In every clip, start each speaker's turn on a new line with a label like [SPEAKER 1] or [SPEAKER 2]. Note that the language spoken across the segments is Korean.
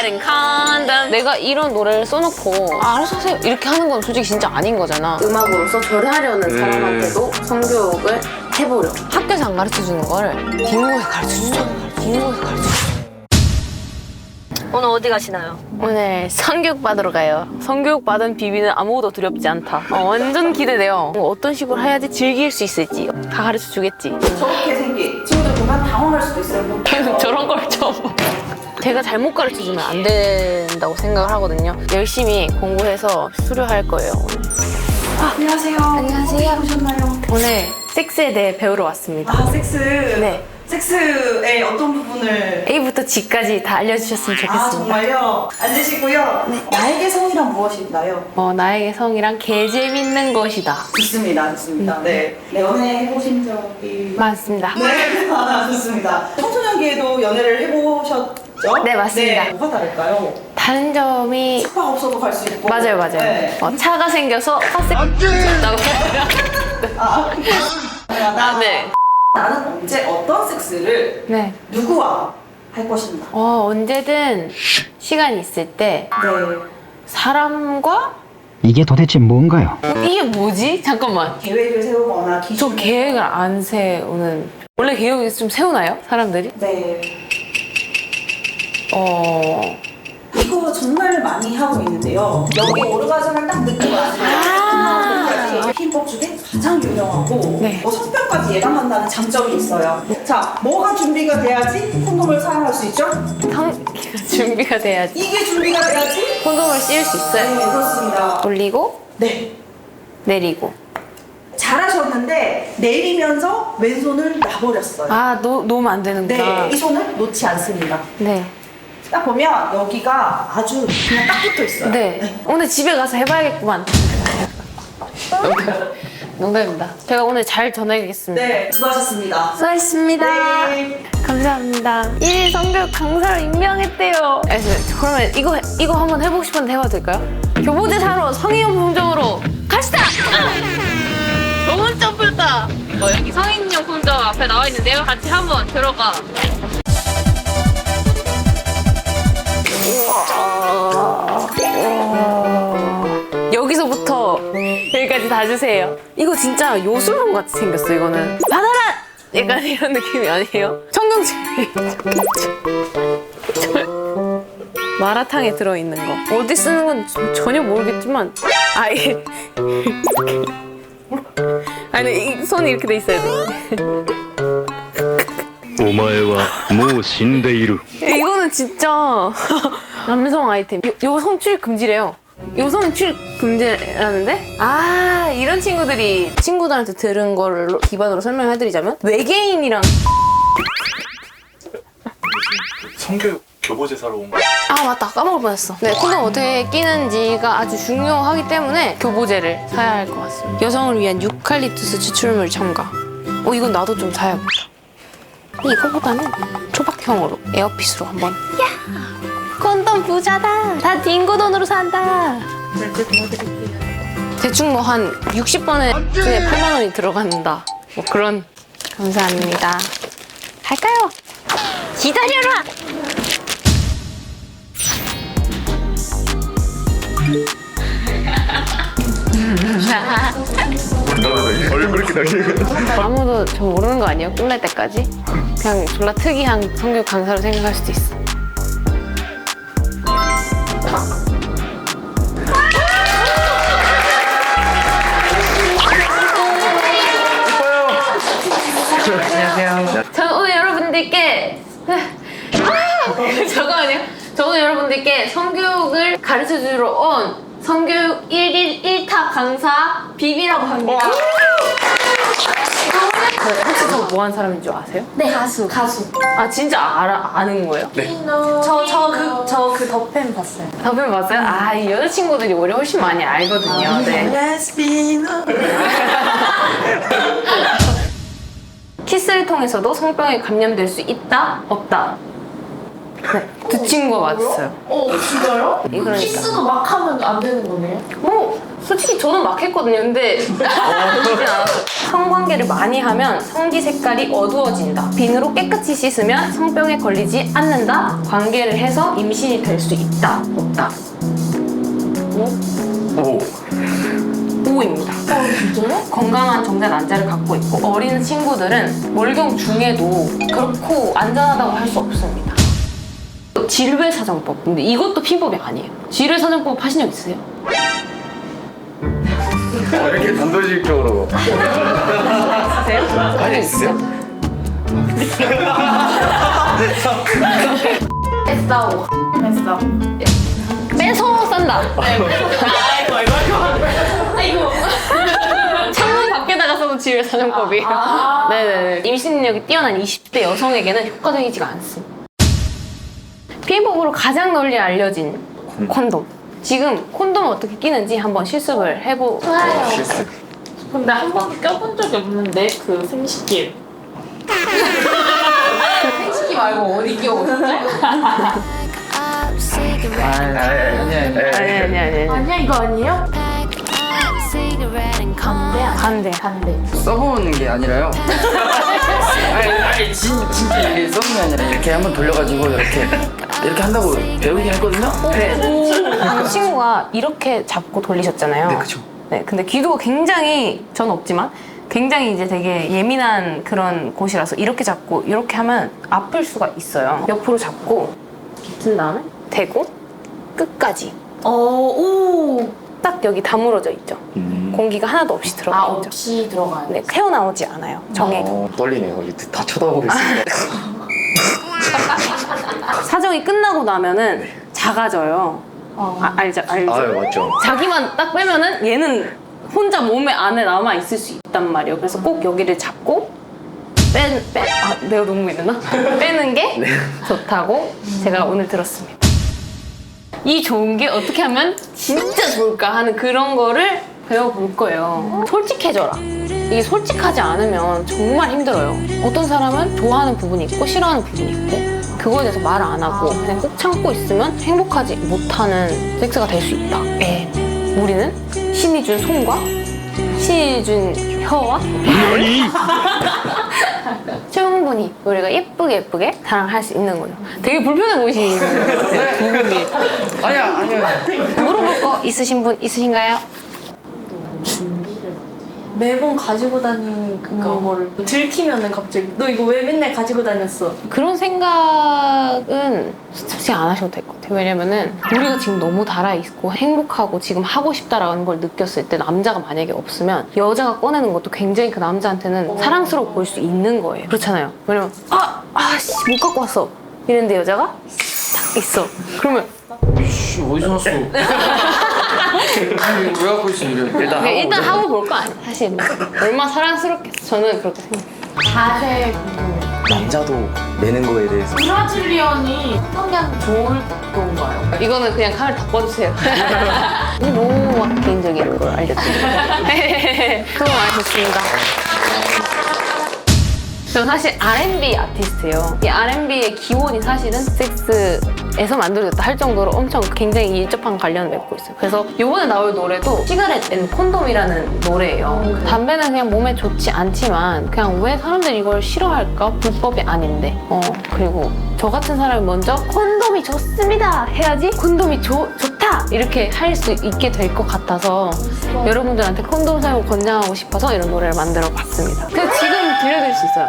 [SPEAKER 1] wedding condom. 내가 이런 노래를 써놓고 알아서 하세요 이렇게 하는 건 솔직히 진짜 아닌 거잖아. 음악으로서 절하려는 사람한테도 성교육을 해보려. 학교에서 안 가르쳐주는 거를 딩고에서 가르쳐주자. 딩고에서 가르쳐주자.
[SPEAKER 2] 오늘 어디 가시나요?
[SPEAKER 1] 오늘 성교육 받으러 가요. 성교육 받은 비비는 아무것도 두렵지 않다. 완전 기대돼요. 어떤 식으로 해야지 즐길 수 있을지 다 가르쳐 주겠지.
[SPEAKER 3] 저렇게 생긴 친구들 보면 당황할 수도 있어요.
[SPEAKER 1] 저런 걸 처음 봐. 제가 잘못 가르쳐 주면 안 된다고 생각을 하거든요. 열심히 공부해서 수료할 거예요. 오늘.
[SPEAKER 3] 안녕하세요.
[SPEAKER 1] 안녕하세요.
[SPEAKER 3] 어떻게 오셨나요?
[SPEAKER 1] 오늘 섹스에 대해 배우러 왔습니다.
[SPEAKER 3] 아, 섹스.
[SPEAKER 1] 네.
[SPEAKER 3] 섹스의 어떤 부분을
[SPEAKER 1] A부터 G까지 다 알려주셨으면 좋겠습니다.
[SPEAKER 3] 아, 정말요? 앉으시고요.
[SPEAKER 1] 네.
[SPEAKER 3] 나에게 성이란 무엇인가요?
[SPEAKER 1] 나에게 성이란 개 재밌는 것이다.
[SPEAKER 3] 좋습니다. 좋습니다. 네. 네, 연애 해보신 적이
[SPEAKER 1] 맞습니다.
[SPEAKER 3] 네, 좋습니다. 청소년기에도 연애를 해보셨죠?
[SPEAKER 1] 네, 맞습니다.
[SPEAKER 3] 네, 뭐가 다를까요?
[SPEAKER 1] 다른 점이
[SPEAKER 3] 스파 없어도 갈 수 있고.
[SPEAKER 1] 맞아요.
[SPEAKER 3] 네.
[SPEAKER 1] 차가 생겨서 섹스다고 네.
[SPEAKER 3] 나는 언제 어떤 섹스를
[SPEAKER 1] 네.
[SPEAKER 3] 누구와 할 것인가?
[SPEAKER 1] 언제든 시간이 있을 때
[SPEAKER 3] 네.
[SPEAKER 1] 사람과
[SPEAKER 4] 이게 도대체 뭔가요?
[SPEAKER 1] 이게 뭐지? 잠깐만.
[SPEAKER 3] 계획을 세우거나
[SPEAKER 1] 저
[SPEAKER 3] 기준.
[SPEAKER 1] 계획을 안 세우는. 원래 계획을 좀 세우나요? 사람들이?
[SPEAKER 3] 네. 이거 정말 많이 하고 있는데요. 여기 오르가즘을 딱 느끼고 나서 힙합 중에 가장 유명하고
[SPEAKER 1] 네.
[SPEAKER 3] 성병까지 예방한다는 장점이 있어요. 자, 뭐가 준비가 돼야지 콘돔을 사용할 수 있죠?
[SPEAKER 1] 준비가 돼야지.
[SPEAKER 3] 이게 준비가 돼야지?
[SPEAKER 1] 콘돔을 씌울 수
[SPEAKER 3] 네,
[SPEAKER 1] 있어요.
[SPEAKER 3] 그렇습니다.
[SPEAKER 1] 올리고
[SPEAKER 3] 네.
[SPEAKER 1] 내리고.
[SPEAKER 3] 잘하셨는데 내리면서 왼손을 놔버렸어요.
[SPEAKER 1] 놓으면 안 되는구나.
[SPEAKER 3] 네, 이 손을 놓지 않습니다.
[SPEAKER 1] 네.
[SPEAKER 3] 딱 보면 여기가 아주 그냥 딱 붙어 있어요.
[SPEAKER 1] 네. 오늘 집에 가서 해봐야겠구만. 농담입니다. 제가 오늘 잘 전해야겠습니다.
[SPEAKER 3] 네, 수고하셨습니다.
[SPEAKER 1] 수고하셨습니다.
[SPEAKER 3] 네.
[SPEAKER 1] 감사합니다. 1일 성교육 강사로 임명했대요. 그러면 이거 한번 해보고 싶은데 해봐도 될까요? 교보제 사러 성인용품점으로 갑시다! 너무 점프했다. 여기 성인용품점 앞에 나와 있는데요. 같이 한번 들어가. 여기서부터 여기까지 다 주세요. 이거 진짜 요술봉 같이 생겼어. 이거는 받아라! 약간 이런 느낌이 아니에요? 청경채. 마라탕에 들어있는 거. 어디 쓰는 건 전혀 모르겠지만 이게 아니 이 손이 이렇게 돼 있어야 돼.
[SPEAKER 5] お前はもう死んでいる
[SPEAKER 1] 이거는 진짜 남성 아이템. 여성 출입 금지래요. 여성 출입 금지라는데? 이런 친구들한테 들은 거를 기반으로 설명해드리자면 외계인이랑
[SPEAKER 6] 성교육 교보제사로 온 거.
[SPEAKER 1] 맞다 까먹을 뻔했어. 네, 콘돔 어떻게 끼는지가 아주 중요하기 때문에 교보제를 사야 할 것 같습니다. 여성을 위한 유칼립투스 추출물 첨가. 이건 나도 좀 사야겠다. 이거보다는 초박형으로 에어핏으로 한번. 콘돔 부자다. 다 딩고 돈으로 산다. 대충 뭐 한 60번에 8만 원이 들어간다. 뭐 그런. 감사합니다. 갈까요? 기다려라.
[SPEAKER 6] 얼굴 그렇게 나게.
[SPEAKER 1] 아무도 저 모르는 거 아니에요? 끝날 때까지? 그냥 졸라 특이한 성교육 강사로 생각할 수도 있어. 안녕하세요. 저는 오늘 여러분들께 잠깐만요. 저 오늘 여러분들께 성교육을 가르쳐주러 온 성교육 1일 1타 강사 비비라고 합니다. 혹시 저 뭐 하는 사람인 줄 아세요?
[SPEAKER 2] 네, 가수.
[SPEAKER 1] 진짜 아는 거예요?
[SPEAKER 6] 네.
[SPEAKER 2] 저 그 더팬 봤어요.
[SPEAKER 1] 더블 봤어요? 이 여자친구들이 우리 훨씬 많이 알거든요. 네. 키스를 통해서도 성병에 감염될 수 있다? 없다? 두 친구가 맞았어요.
[SPEAKER 7] 진짜요?
[SPEAKER 1] 그러니까.
[SPEAKER 7] 키스도 막 하면 안 되는 거네요?
[SPEAKER 1] 뭐 솔직히 저는 막 했거든요. 근데 그러진 않았어요. 성관계를 많이 하면 성기 색깔이 어두워진다. 비누로 깨끗이 씻으면 성병에 걸리지 않는다. 관계를 해서 임신이 될 수 있다. 없다.
[SPEAKER 6] 오.
[SPEAKER 1] 5입니다.
[SPEAKER 7] 진짜요?
[SPEAKER 1] 건강한 정자 난자를 갖고 있고 어린 친구들은 월경 중에도 결코 안전하다고 할 수 없습니다. 질외사정법. 근데 이것도 피법이 아니에요. 질외사정법 하신 적 있으세요?
[SPEAKER 6] 이렇게 단도직입적으로.
[SPEAKER 1] 있으세요?
[SPEAKER 6] 아니, 있어요?
[SPEAKER 1] 싸우고
[SPEAKER 7] 했어.
[SPEAKER 1] 뺏어 싼다. 아이고. 창문 밖에다가 써도 질외사정법이에요. 네네네. 임신 능력이 뛰어난 20대 여성에게는 효과적이지가 않습니다. 피법으로 가장 널리 알려진 콘돔. 지금 콘돔을 어떻게 끼는지 한번 실습을
[SPEAKER 7] 좋아요.
[SPEAKER 6] 실수.
[SPEAKER 7] 근데 한 번도 껴본 적이 없는데 그 생식기.
[SPEAKER 1] 생식기 말고 어디 끼워보셨죠? 아니.
[SPEAKER 7] 아니야 이거 아니에요?
[SPEAKER 1] 간대.
[SPEAKER 8] 써보는 게 아니라요. 아니 진짜 이게 써보는 게 아니라 이렇게 한번 돌려가지고 이렇게 한다고 배우긴 했거든요.
[SPEAKER 1] 네. 방금 친구가 이렇게 잡고 돌리셨잖아요.
[SPEAKER 8] 네, 그쵸.
[SPEAKER 1] 네, 근데 귀두가 굉장히, 전 없지만, 굉장히 이제 되게 예민한 그런 곳이라서 이렇게 잡고 이렇게 하면 아플 수가 있어요. 옆으로 잡고, 든 다음에 대고, 끝까지.
[SPEAKER 7] 오.
[SPEAKER 1] 딱 여기 다물어져 있죠. 공기가 하나도 없이 들어가
[SPEAKER 7] 아
[SPEAKER 1] 있죠.
[SPEAKER 7] 없이 들어가요.
[SPEAKER 1] 네, 헤어나오지 않아요. 정액.
[SPEAKER 6] 떨리네요. 이제 다 쳐다보고 있습니다.
[SPEAKER 1] 사정이 끝나고 나면은 작아져요. 알죠?
[SPEAKER 6] 아유, 맞죠.
[SPEAKER 1] 자기만 딱 빼면은 얘는 혼자 몸에 안에 남아 있을 수 있단 말이에요. 그래서 꼭 여기를 잡고 내가 너무 했나? 빼는 게 좋다고 제가 오늘 들었습니다. 이 좋은 게 어떻게 하면 진짜 좋을까 하는 그런 거를 배워볼 거예요. 솔직해져라. 이게 솔직하지 않으면 정말 힘들어요. 어떤 사람은 좋아하는 부분이 있고 싫어하는 부분이 있고 그거에 대해서 말을 안 하고 그냥 꼭 참고 있으면 행복하지 못하는 섹스가 될 수 있다. 우리는 신이 준 손과 신이 준 혀와 충분히 우리가 예쁘게 사랑할 수 있는 거죠. 되게 불편해 보이시는 것 같아요. 두 분이.
[SPEAKER 8] 아니야.
[SPEAKER 1] 물어볼 거 있으신 분 있으신가요?
[SPEAKER 2] 매번 가지고 다니는 그거를 들키면은 갑자기 너 이거 왜 맨날 가지고 다녔어?
[SPEAKER 1] 그런 생각은 솔직히 안 하셔도 될 것 같아요. 왜냐면은 우리가 지금 너무 달아있고 행복하고 지금 하고 싶다라는 걸 느꼈을 때 남자가 만약에 없으면 여자가 꺼내는 것도 굉장히 그 남자한테는 사랑스러워 보일 수 있는 거예요. 그렇잖아요. 왜냐면 못 갖고 왔어. 이랬는데 여자가 딱 있어. 그러면
[SPEAKER 8] 씨 어디서 났어? 왜 갖고 있어 이래?
[SPEAKER 1] 일단 하고 볼 거 아니에요. 사실 뭐. 얼마나 사랑스럽겠어. 저는 그렇게 생각해요.
[SPEAKER 7] 자세 궁금해요.
[SPEAKER 6] 남자도 내는 거에 대해서.
[SPEAKER 7] 브라질리언이 성량 좋을 건가요?
[SPEAKER 1] 이거는 그냥 카메라 다 꺼주세요. 너무 막 개인적인 걸 알려드리고. 수고 많으셨습니다. 저 사실 R&B 아티스트예요. 이 R&B의 기원이 사실은 섹스에서 만들어졌다 할 정도로 엄청 굉장히 밀접한 관련을 맺고 있어요. 그래서 이번에 나올 노래도 시가렛 앤 콘돔이라는 노래예요. 담배는 그냥 몸에 좋지 않지만 그냥 왜 사람들이 이걸 싫어할까? 불법이 아닌데. 그리고 저 같은 사람이 먼저 콘돔이 좋습니다 해야지 콘돔이 좋다 이렇게 할 수 있게 될 것 같아서 여러분들한테 콘돔 사용을 권장하고 싶어서 이런 노래를 만들어 봤습니다. 그 지금 들려드릴 수 있어요.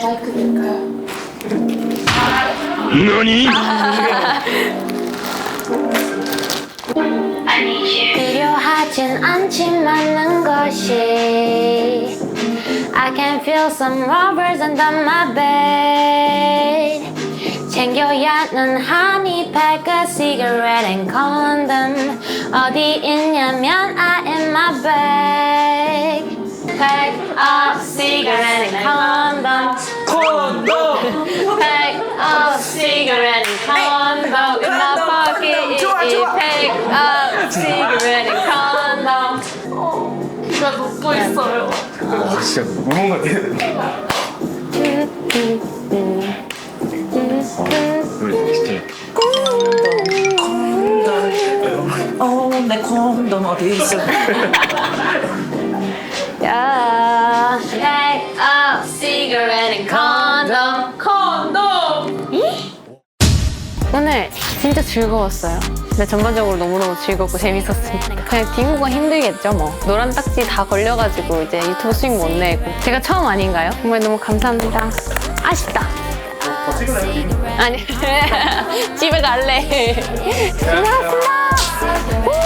[SPEAKER 7] 마이크 될까요?
[SPEAKER 5] 何
[SPEAKER 1] 필요하진 않지만은 것이 I can feel some rubbers under my bed 챙겨야 하는 honeypack, a cigarette and condom 어디 있냐면 I in my bag Pack a cigarette and condom Pack a cigarette and condom in my pocket Pack a cigarette and condom
[SPEAKER 7] 귀가 녹고 있어요.
[SPEAKER 6] 진짜 무슨 같아요.
[SPEAKER 8] 내 콘돔 어디 있어?
[SPEAKER 1] 야, pack up cigarette and condom. 오늘 진짜 즐거웠어요. 근데 전반적으로 너무너무 즐겁고 재밌었습니다. 그냥 디모가 힘들겠죠 뭐. 노란 딱지 다 걸려가지고 이제 유튜브 수익 못 내고. 제가 처음 아닌가요? 정말 너무 감사합니다. 아쉽다. 아니 집에 갈래. 고맙습니다.